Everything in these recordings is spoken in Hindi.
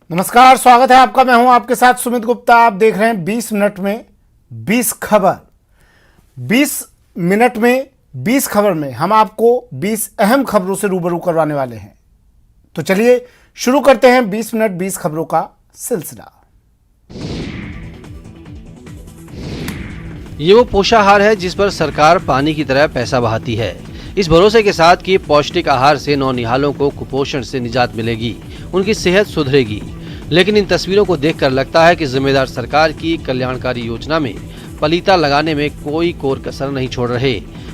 नमस्कार, स्वागत है आपका। मैं हूं आपके साथ सुमित गुप्ता। आप देख रहे हैं 20 मिनट में 20 खबर। 20 मिनट में 20 खबर में हम आपको 20 अहम खबरों से रूबरू करवाने वाले हैं। तो चलिए शुरू करते हैं 20 मिनट 20 खबरों का सिलसिला। ये वो पोषाहार है जिस पर सरकार पानी की तरह पैसा बहाती है, इस भरोसे के साथ कि पौष्टिक आहार से नौनिहालों को कुपोषण से निजात मिलेगी, उनकी सेहत सुधरेगी। लेकिन इन तस्वीरों को देखकर लगता है कि जिम्मेदार सरकार की कल्याणकारी योजना में पलीता लगाने में कोई कोर कसर नहीं छोड़ रहे।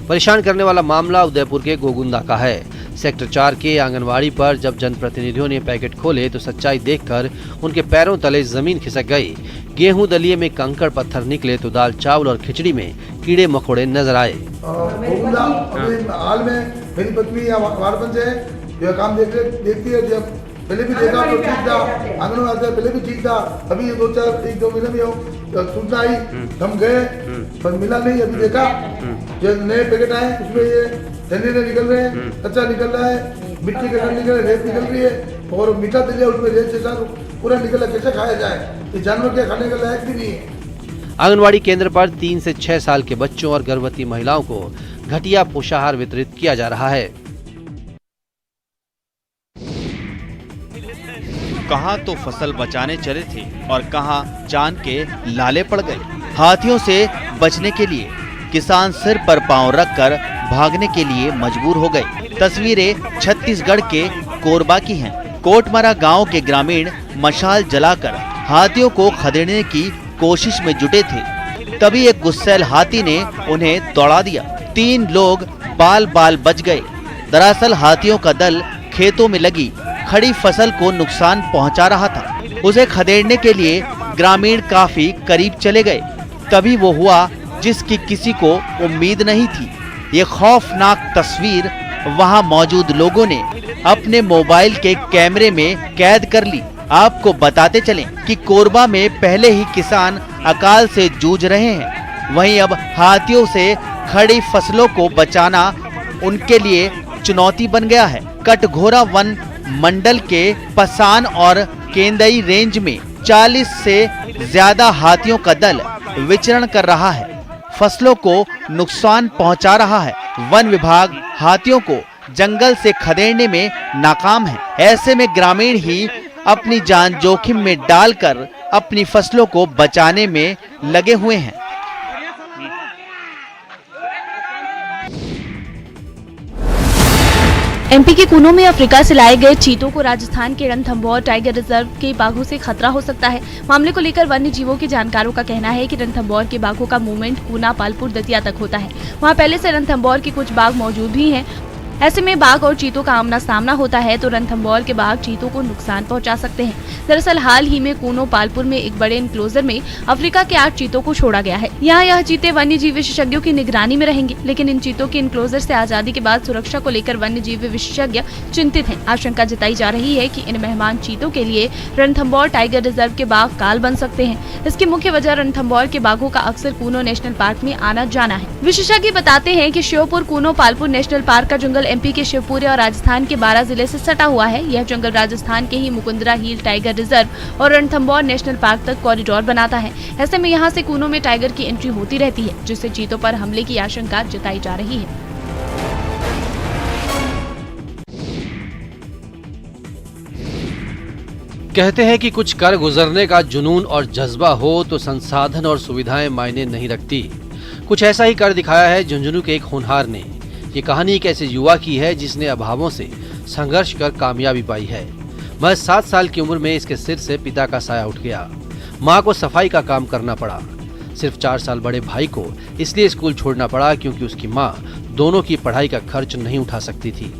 परेशान करने वाला मामला उदयपुर के गोगुंदा का है। सेक्टर 4 के आंगनवाड़ी पर जब जनप्रतिनिधियों ने पैकेट खोले तो सच्चाई देखकर उनके पैरों तले जमीन खिसक गई। गेहूं दलिये में कंकड़ पत्थर निकले तो दाल चावल और खिचड़ी में कीड़े मकोड़े नजर आए। हाल में मेरी पत्नी वार्ड पंच है, जो काम देखती है। जब पहले भी देखा तो ठीक था, आंगनबाड़ी पहले भी ठीक था। अभी एक दो महीने में सूचना आई, हम गए पर मिला नहीं। अभी देखा जो नए पैकेट आए उसमें ये धनिया निकल रहे हैं, कच्चा निकल रहा है, मिट्टी का निकल रहा है, रेत निकल रही है और मीठा दलिया उसमें रेत से पूरा निकल रहा है। कैसे खाया जाए? ये जानवर क्या खाने का लायक भी नहीं है। आंगनवाड़ी केंद्र पर 3 से 6 साल के बच्चों और गर्भवती महिलाओं को घटिया पोषाहार वितरित किया जा रहा है। कहां तो फसल बचाने चले थे और कहां जान के लाले पड़ गए। हाथियों से बचने के लिए किसान सिर पर पांव रखकर भागने के लिए मजबूर हो गए। तस्वीरें छत्तीसगढ़ के कोरबा की हैं। कोटमरा गांव के ग्रामीण मशाल जलाकर हाथियों को खदेड़ने की कोशिश में जुटे थे। तभी एक गुस्सैल हाथी ने उन्हें दौड़ा दिया। 3 लोग बाल बाल बच गए। दरअसल हाथियों का दल खेतों में लगी खड़ी फसल को नुकसान पहुंचा रहा था। उसे खदेड़ने के लिए ग्रामीण काफी करीब चले गए। तभी वो हुआ जिसकी किसी को उम्मीद नहीं थी। ये खौफनाक तस्वीर वहां मौजूद लोगों ने अपने मोबाइल के कैमरे में कैद कर ली। आपको बताते चलें कि कोरबा में पहले ही किसान अकाल से जूझ रहे हैं, वहीं अब हाथियों से खड़ी फसलों को बचाना उनके लिए चुनौती बन गया है। कटघोरा वन मंडल के पसान और केंदई रेंज में 40 से ज्यादा हाथियों का दल विचरण कर रहा है, फसलों को नुकसान पहुंचा रहा है। वन विभाग हाथियों को जंगल से खदेड़ने में नाकाम है। ऐसे में ग्रामीण ही अपनी जान जोखिम में डालकर अपनी फसलों को बचाने में लगे हुए हैं। एमपी के कूनो में अफ्रीका से लाए गए चीतों को राजस्थान के रणथंभौर टाइगर रिजर्व के बाघों से खतरा हो सकता है। मामले को लेकर वन्य जीवों के जानकारों का कहना है कि रणथंभौर के बाघों का मूवमेंट कूना, पालपुर, दतिया तक होता है। वहां पहले से रणथंभौर के कुछ बाघ मौजूद भी हैं। ऐसे में बाघ और चीतों का आमना सामना होता है तो रणथंभौर के बाघ चीतों को नुकसान पहुंचा सकते हैं। दरअसल हाल ही में कूनो पालपुर में एक बड़े इंक्लोजर में अफ्रीका के 8 चीतों को छोड़ा गया है। यहाँ यह चीते वन्य जीव विशेषज्ञों की निगरानी में रहेंगे, लेकिन इन चीतों के इंक्लोजर से आजादी के बाद सुरक्षा को लेकर वन्य जीव विशेषज्ञ चिंतित हैं। आशंका जताई जा रही है कि इन मेहमान चीतों के लिए रणथंभौर टाइगर रिजर्व के बाघ काल बन सकते हैं। इसकी मुख्य वजह रणथंभौर के बाघों का अक्सर कूनो नेशनल पार्क में आना जाना है। विशेषज्ञ बताते हैं कि श्योपुर कूनो पालपुर नेशनल पार्क का जंगल एमपी के शिवपुरी और राजस्थान के 12 जिले से सटा हुआ है। यह जंगल राजस्थान के ही मुकुंदरा हिल टाइगर रिजर्व और रणथंभौर नेशनल पार्क तक कॉरिडोर बनाता है। ऐसे में यहाँ से कूनो में टाइगर की एंट्री होती रहती है, जिससे चीतों पर हमले की आशंका जताई जा रही है। कहते हैं कि कुछ कर गुजरने का जुनून और जज्बा हो तो संसाधन और सुविधाएं मायने नहीं रखती। कुछ ऐसा ही कर दिखाया है झुंझुनू के एक होनहार ने। ये कहानी एक ऐसे युवा की है जिसने अभावों से संघर्ष कर कामयाबी पाई है। महज 7 साल की उम्र में इसके सिर से पिता का साया उठ गया। माँ को सफाई का काम करना पड़ा। सिर्फ 4 साल बड़े भाई को इसलिए स्कूल छोड़ना पड़ा क्योंकि उसकी माँ दोनों की पढ़ाई का खर्च नहीं उठा सकती थी।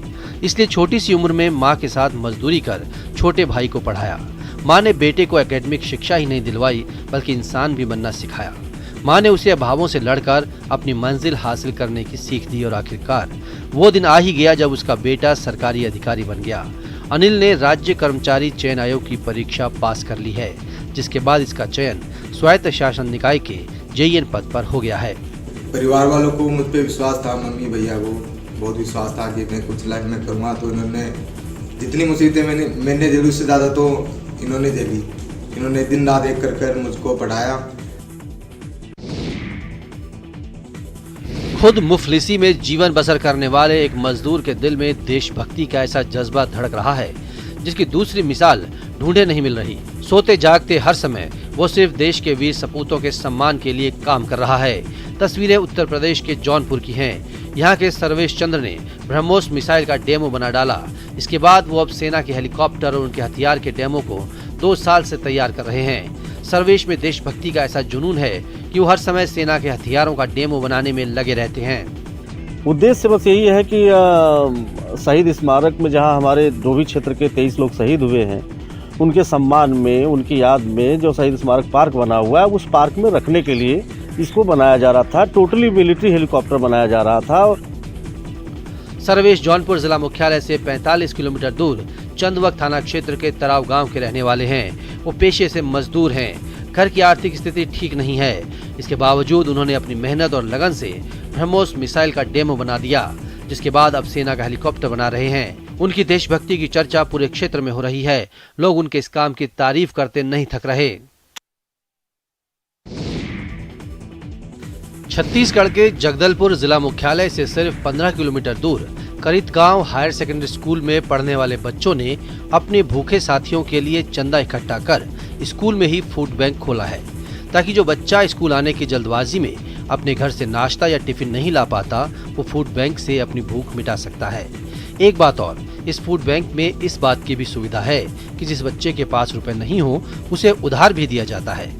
इसलिए छोटी सी उम्र में माँ के साथ मजदूरी कर छोटे भाई को पढ़ाया। माँ ने बेटे को एकेडमिक शिक्षा ही नहीं दिलवाई बल्कि इंसान भी बनना सिखाया। माँ ने उसे अभावों से लड़कर अपनी मंजिल हासिल करने की सीख दी और आखिरकार वो दिन आ ही गया जब उसका बेटा सरकारी अधिकारी बन गया। अनिल ने राज्य कर्मचारी चयन आयोग की परीक्षा पास कर ली है, जिसके बाद इसका चयन स्वायत्त शासन निकाय के जेईएन पद पर हो गया है। परिवार वालों को मुझ पे विश्वास था, मम्मी भैया को बहुत विश्वास था कि मैं कुछ लाइफ में करूँगा। तो इन्होंने जितनी मुसीबतें मैंने जरूरत से ज़्यादा तो इन्होंने दे दी। इन्होंने दिन रात एक कर मुझको पढ़ाया। खुद मुफलिसी में जीवन बसर करने वाले एक मजदूर के दिल में देशभक्ति का ऐसा जज्बा धड़क रहा है जिसकी दूसरी मिसाल ढूंढे नहीं मिल रही। सोते जागते हर समय वो सिर्फ देश के वीर सपूतों के सम्मान के लिए काम कर रहा है। तस्वीरें उत्तर प्रदेश के जौनपुर की हैं। यहाँ के सर्वेश चंद्र ने ब्रह्मोस मिसाइल का डेमो बना डाला। इसके बाद वो अब सेना के हेलीकॉप्टर और उनके हथियार के डेमो को 2 साल से तैयार कर रहे हैं। सर्वेश में देशभक्ति का ऐसा जुनून है कि वो हर समय सेना के हथियारों का डेमो बनाने में लगे रहते हैं। उद्देश्य बस यही है कि शहीद स्मारक में जहां हमारे डोभी क्षेत्र के 23 लोग शहीद हुए हैं, उनके सम्मान में, उनकी याद में जो शहीद स्मारक पार्क बना हुआ है, उस पार्क में रखने के लिए इसको बनाया जा रहा था। टोटली मिलिट्री हेलीकॉप्टर बनाया जा रहा था। सर्वेश जौनपुर जिला मुख्यालय से 45 किलोमीटर दूर चंदवक थाना क्षेत्र के तराव गांव के रहने वाले हैं। वो पेशे से मजदूर हैं। घर की आर्थिक स्थिति ठीक नहीं है। इसके बावजूद उन्होंने अपनी मेहनत और लगन से ब्रह्मोस मिसाइल का डेमो बना दिया, जिसके बाद अब सेना का हेलीकॉप्टर बना रहे हैं। उनकी देशभक्ति की चर्चा पूरे क्षेत्र में हो रही है। लोग उनके इस काम की तारीफ करते नहीं थक रहे। छत्तीसगढ़ के जगदलपुर जिला मुख्यालय से सिर्फ 15 किलोमीटर दूर करीत गांव हायर सेकेंडरी स्कूल में पढ़ने वाले बच्चों ने अपने भूखे साथियों के लिए चंदा इकट्ठा कर स्कूल में ही फूड बैंक खोला है, ताकि जो बच्चा स्कूल आने की जल्दबाजी में अपने घर से नाश्ता या टिफिन नहीं ला पाता, वो फूड बैंक से अपनी भूख मिटा सकता है। एक बात और, इस फूड बैंक में इस बात की भी सुविधा है कि जिस बच्चे के पास रुपए नहीं हो उसे उधार भी दिया जाता है।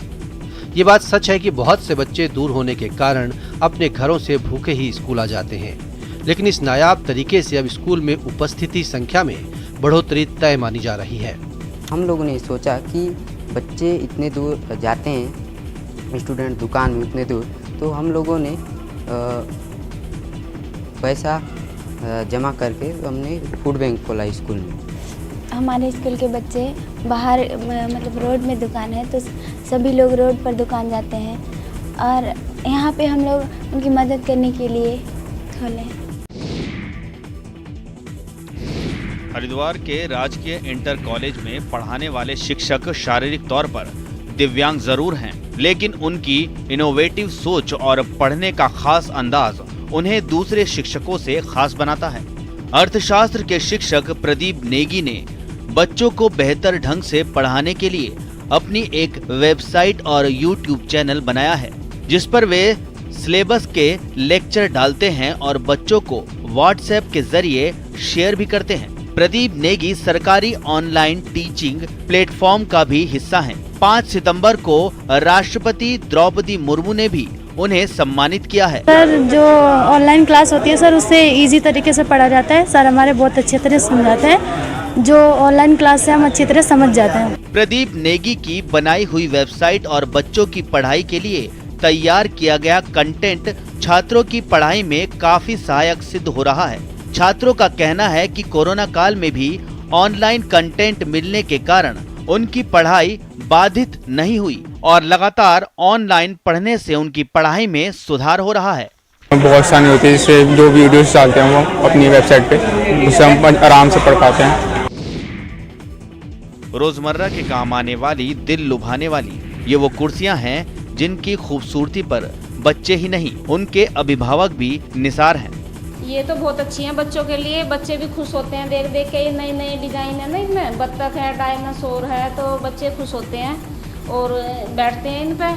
ये बात सच है कि बहुत से बच्चे दूर होने के कारण अपने घरों से भूखे ही स्कूल आ जाते हैं, लेकिन इस नायाब तरीके से अब स्कूल में उपस्थिति संख्या में बढ़ोतरी तय मानी जा रही है। हम लोगों ने सोचा कि बच्चे इतने दूर जाते हैं, स्टूडेंट दुकान में इतने दूर, तो हम लोगों ने पैसा जमा करके हमने फूड बैंक खोला स्कूल में। हमारे स्कूल के बच्चे बाहर मतलब रोड में दुकान है, तो सभी लोग रोड पर दुकान जाते हैं और यहाँ पे हम लोग उनकी मदद करने के लिए खोले। हरिद्वार के राजकीय इंटर कॉलेज में पढ़ाने वाले शिक्षक शारीरिक तौर पर दिव्यांग जरूर हैं, लेकिन उनकी इनोवेटिव सोच और पढ़ने का खास अंदाज उन्हें दूसरे शिक्षकों से खास बनाता है। अर्थशास्त्र के शिक्षक प्रदीप नेगी ने बच्चों को बेहतर ढंग से पढ़ाने के लिए अपनी एक वेबसाइट और यूट्यूब चैनल बनाया है, जिस पर वे सिलेबस के लेक्चर डालते हैं और बच्चों को व्हाट्सएप के जरिए शेयर भी करते हैं। प्रदीप नेगी सरकारी ऑनलाइन टीचिंग प्लेटफॉर्म का भी हिस्सा हैं। 5 सितंबर को राष्ट्रपति द्रौपदी मुर्मू ने भी उन्हें सम्मानित किया है। सर, जो ऑनलाइन क्लास होती है सर, उससे इजी तरीके से पढ़ा जाता है। सर हमारे बहुत अच्छे तरह से समझाते हैं, जो ऑनलाइन क्लास से हम अच्छी तरह समझ जाते हैं। प्रदीप नेगी की बनाई हुई वेबसाइट और बच्चों की पढ़ाई के लिए तैयार किया गया कंटेंट छात्रों की पढ़ाई में काफी सहायक सिद्ध हो रहा है। छात्रों का कहना है कि कोरोना काल में भी ऑनलाइन कंटेंट मिलने के कारण उनकी पढ़ाई बाधित नहीं हुई और लगातार ऑनलाइन पढ़ने से उनकी पढ़ाई में सुधार हो रहा है। बहुत आसानी होती है, जिससे जो वीडियोस डालते हैं वो अपनी वेबसाइट पे, उससे हम आराम से पढ़ पाते हैं। रोजमर्रा के काम आने वाली, दिल लुभाने वाली ये वो कुर्सियां हैं जिनकी खूबसूरती पर बच्चे ही नहीं, उनके अभिभावक भी निसार हैं। ये तो बहुत अच्छी हैं बच्चों के लिए। बच्चे भी खुश होते हैं देख देख के। ये नई नई डिजाइन है ना, इनमें बत्तख है, डायनासोर है, तो बच्चे खुश होते हैं और बैठते हैं इन पे।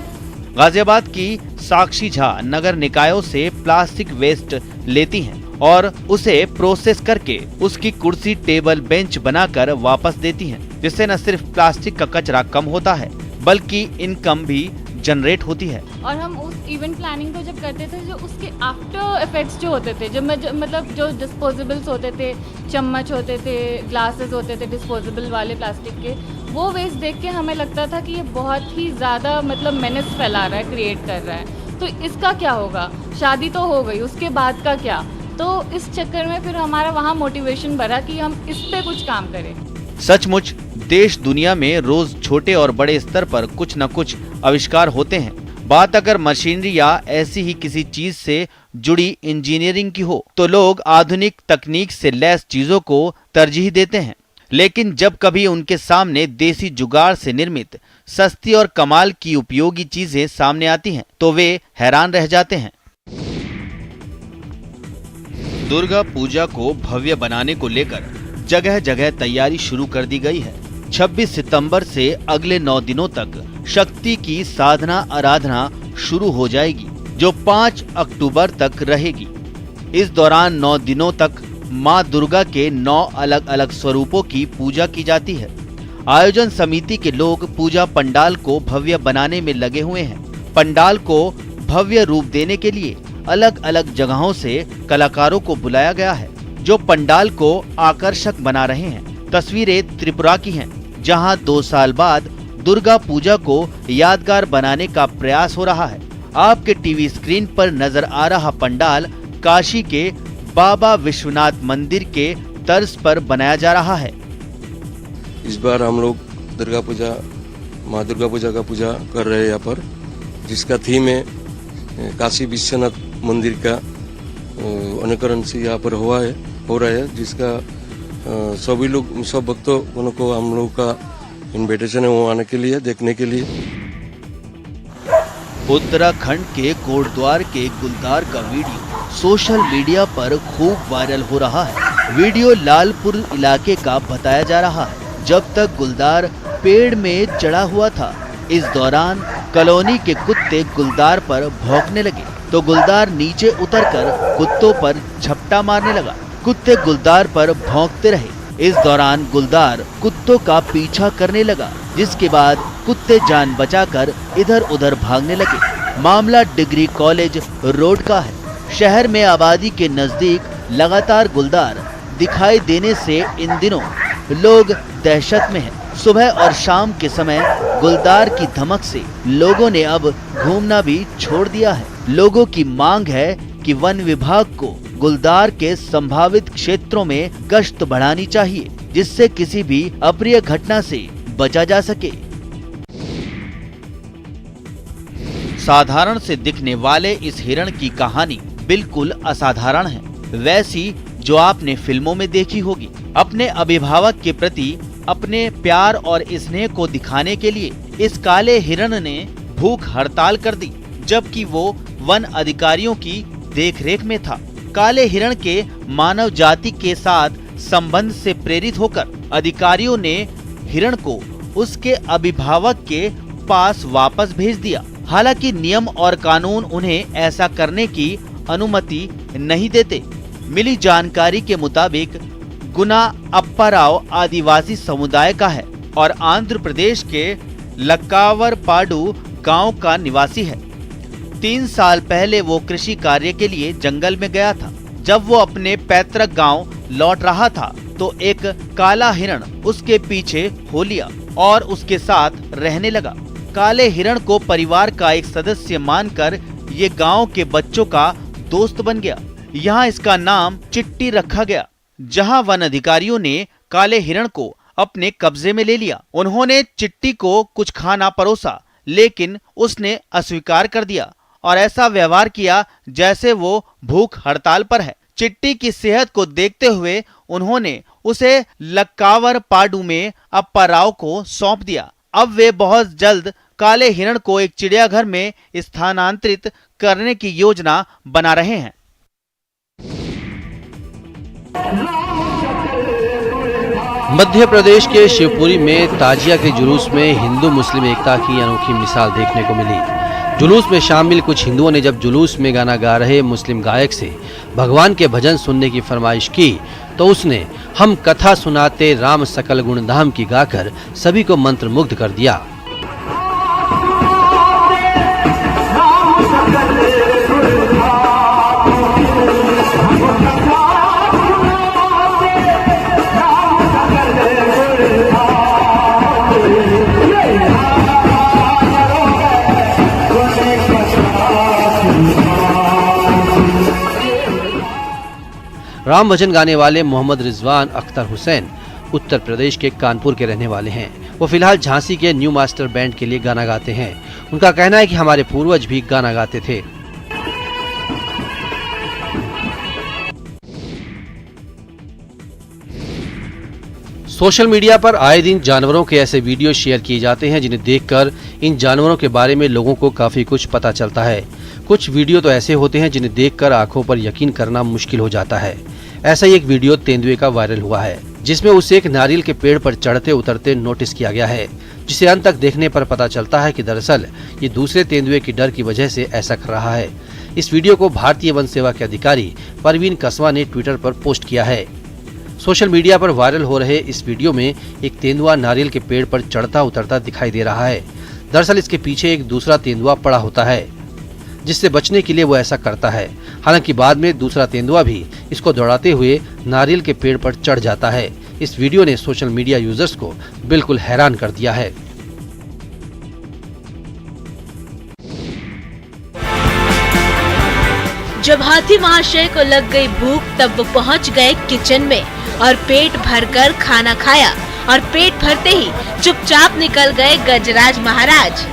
गाजियाबाद की साक्षी झा नगर निकायों से प्लास्टिक वेस्ट लेती हैं और उसे प्रोसेस करके उसकी कुर्सी, टेबल, बेंच बनाकर वापस देती हैं, जिससे न सिर्फ प्लास्टिक का कचरा कम होता है बल्कि इनकम भी जनरेट होती है। और हम उस इवेंट प्लानिंग को जब करते थे, जो उसके आफ्टर इफेक्ट्स जो होते थे, मतलब जो डिस्पोजेबल्स होते थे, चम्मच होते थे, ग्लासेस होते थे डिस्पोजेबल वाले प्लास्टिक के, वो वेस्ट देख के हमें लगता था कि ये बहुत ही ज़्यादा मतलब मेनेस फैला रहा है, क्रिएट कर रहा है। तो इसका क्या होगा? शादी तो हो गई, उसके बाद का क्या? तो इस चक्कर में फिर हमारा वहाँ मोटिवेशन बढ़ा कि हम इस पे कुछ काम करें। सचमुच देश दुनिया में रोज छोटे और बड़े स्तर पर कुछ न कुछ आविष्कार होते हैं। बात अगर मशीनरी या ऐसी ही किसी चीज से जुड़ी इंजीनियरिंग की हो तो लोग आधुनिक तकनीक से लैस चीजों को तरजीह देते हैं। लेकिन जब कभी उनके सामने देसी जुगाड़ से निर्मित सस्ती और कमाल की उपयोगी चीजें सामने आती हैं तो वे हैरान रह जाते हैं। दुर्गा पूजा को भव्य बनाने को लेकर जगह जगह तैयारी शुरू कर दी गई है। 26 सितंबर से अगले 9 दिनों तक शक्ति की साधना आराधना शुरू हो जाएगी, जो 5 अक्टूबर तक रहेगी। इस दौरान 9 दिनों तक मां दुर्गा के 9 अलग अलग स्वरूपों की पूजा की जाती है। आयोजन समिति के लोग पूजा पंडाल को भव्य बनाने में लगे हुए हैं। पंडाल को भव्य रूप देने के लिए अलग अलग जगहों से कलाकारों को बुलाया गया है, जो पंडाल को आकर्षक बना रहे हैं। तस्वीरें त्रिपुरा की हैं, जहां 2 साल बाद दुर्गा पूजा को यादगार बनाने का प्रयास हो रहा है। आपके टीवी स्क्रीन पर नजर आ रहा पंडाल काशी के बाबा विश्वनाथ मंदिर के तर्ज पर बनाया जा रहा है। इस बार हम लोग दुर्गा पूजा, माँ दुर्गा पूजा का पूजा कर रहे हैं यहाँ पर, जिसका थीम है काशी विश्वनाथ मंदिर का अनुकरण से यहाँ पर हो रहा है, जिसका सभी लोग, सब भक्तों को हम लोग का इनविटेशन है वो आने के लिए, देखने के लिए। उत्तराखंड के कोटद्वार के गुलदार का वीडियो सोशल मीडिया पर खूब वायरल हो रहा है। वीडियो लालपुर इलाके का बताया जा रहा है। जब तक गुलदार पेड़ में चढ़ा हुआ था, इस दौरान कॉलोनी के कुत्ते गुलदार पर भौंकने लगे तो गुलदार नीचे उतरकर कुत्तों पर झपटा मारने लगा। कुत्ते गुलदार पर भौंकते रहे। इस दौरान गुलदार कुत्तों का पीछा करने लगा, जिसके बाद कुत्ते जान बचाकर इधर उधर भागने लगे। मामला डिग्री कॉलेज रोड का है। शहर में आबादी के नजदीक लगातार गुलदार दिखाई देने से इन दिनों लोग दहशत में हैं। सुबह और शाम के समय गुलदार की धमक से लोगों ने अब घूमना भी छोड़ दिया है। लोगों की मांग है कि वन विभाग को गुलदार के संभावित क्षेत्रों में गश्त बढ़ानी चाहिए, जिससे किसी भी अप्रिय घटना से बचा जा सके। साधारण से दिखने वाले इस हिरण की कहानी बिल्कुल असाधारण है, वैसी जो आपने फिल्मों में देखी होगी। अपने अभिभावक के प्रति अपने प्यार और स्नेह को दिखाने के लिए इस काले हिरण ने भूख हड़ताल कर दी, जबकि वो वन अधिकारियों की देखरेख में था। काले हिरण के मानव जाति के साथ संबंध से प्रेरित होकर अधिकारियों ने हिरण को उसके अभिभावक के पास वापस भेज दिया। हालांकि नियम और कानून उन्हें ऐसा करने की अनुमति नहीं देते। मिली जानकारी के मुताबिक गुना अप्पाराव आदिवासी समुदाय का है और आंध्र प्रदेश के लक्कावरपाडु गांव का निवासी है। 3 साल पहले वो कृषि कार्य के लिए जंगल में गया था। जब वो अपने पैतृक गांव लौट रहा था तो एक काला हिरण उसके पीछे हो लिया और उसके साथ रहने लगा। काले हिरण को परिवार का एक सदस्य मानकर ये गांव के बच्चों का दोस्त बन गया। यहाँ इसका नाम चिट्टी रखा गया। जहाँ वन अधिकारियों ने काले हिरण को अपने कब्जे में ले लिया। उन्होंने चिट्टी को कुछ खाना परोसा, लेकिन उसने अस्वीकार कर दिया और ऐसा व्यवहार किया जैसे वो भूख हड़ताल पर है। चिट्टी की सेहत को देखते हुए उन्होंने उसे लक्कावरपाडु में अप्पाराव को सौंप दिया। अब वे बहुत जल्द काले हिरण को एक चिड़ियाघर में स्थानांतरित करने की योजना बना रहे हैं। मध्य प्रदेश के शिवपुरी में ताजिया के जुलूस में हिंदू मुस्लिम एकता की अनोखी मिसाल देखने को मिली। जुलूस में शामिल कुछ हिंदुओं ने जब जुलूस में गाना गा रहे मुस्लिम गायक से भगवान के भजन सुनने की फरमाइश की तो उसने हम कथा सुनाते राम सकल गुण धाम की गाकर सभी को मंत्रमुग्ध कर दिया। राम भजन गाने वाले मोहम्मद रिजवान अख्तर हुसैन उत्तर प्रदेश के कानपुर के रहने वाले हैं। वो फिलहाल झांसी के न्यू मास्टर बैंड के लिए गाना गाते हैं। उनका कहना है कि हमारे पूर्वज भी गाना गाते थे। सोशल मीडिया पर आए दिन जानवरों के ऐसे वीडियो शेयर किए जाते हैं जिन्हें देखकर इन जानवरों के बारे में लोगों को काफी कुछ पता चलता है। कुछ वीडियो तो ऐसे होते हैं जिन्हें देखकर आंखों पर यकीन करना मुश्किल हो जाता है। ऐसा ही एक वीडियो तेंदुए का वायरल हुआ है, जिसमें उसे एक नारियल के पेड़ पर चढ़ते उतरते नोटिस किया गया है, जिसे अंत तक देखने पर पता चलता है कि दरअसल ये दूसरे तेंदुए की डर की वजह से ऐसा कर रहा है। इस वीडियो को भारतीय वन सेवा के अधिकारी परवीन कसवा ने ट्विटर पर पोस्ट किया है। सोशल मीडिया पर वायरल हो रहे इस वीडियो में एक तेंदुआ नारियल के पेड़ पर चढ़ता उतरता दिखाई दे रहा है। दरअसल इसके पीछे एक दूसरा तेंदुआ पड़ा होता है, जिससे बचने के लिए वो ऐसा करता है। हालांकि बाद में दूसरा तेंदुआ भी इसको दौड़ाते हुए नारियल के पेड़ पर चढ़ जाता है। इस वीडियो ने सोशल मीडिया यूजर्स को बिल्कुल हैरान कर दिया है। जब हाथी महाशय को लग गई भूख तब वो पहुंच गए किचन में और पेट भरकर खाना खाया और पेट भरते ही चुपचाप निकल गए गजराज महाराज।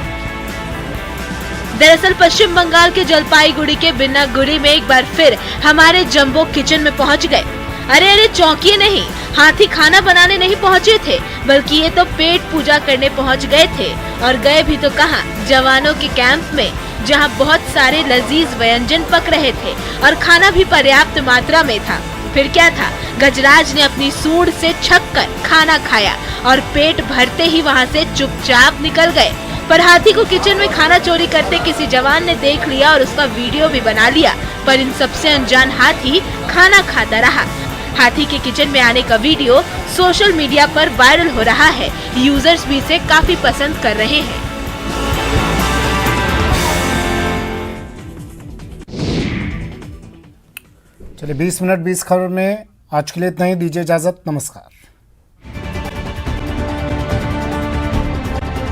दरअसल पश्चिम बंगाल के जलपाईगुड़ी के बिन्नागुड़ी में एक बार फिर हमारे जंबो किचन में पहुंच गए। अरे चौंकिए नहीं, हाथी खाना बनाने नहीं पहुंचे थे, बल्कि ये तो पेट पूजा करने पहुंच गए थे। और गए भी तो कहां, जवानों के कैंप में, जहां बहुत सारे लजीज व्यंजन पक रहे थे और खाना भी पर्याप्त मात्रा में था। फिर क्या था, गजराज ने अपनी सूंड से छककर खाना खाया और पेट भरते ही वहां से चुपचाप निकल गए। पर हाथी को किचन में खाना चोरी करते किसी जवान ने देख लिया और उसका वीडियो भी बना लिया। पर इन सबसे अनजान हाथी खाना खाता रहा। हाथी के किचन में आने का वीडियो सोशल मीडिया पर वायरल हो रहा है। यूजर्स भी इसे काफी पसंद कर रहे हैं। चलिए 20 मिनट 20 खबर में आज के लिए इतना ही। दीजिए इजाजत, नमस्कार।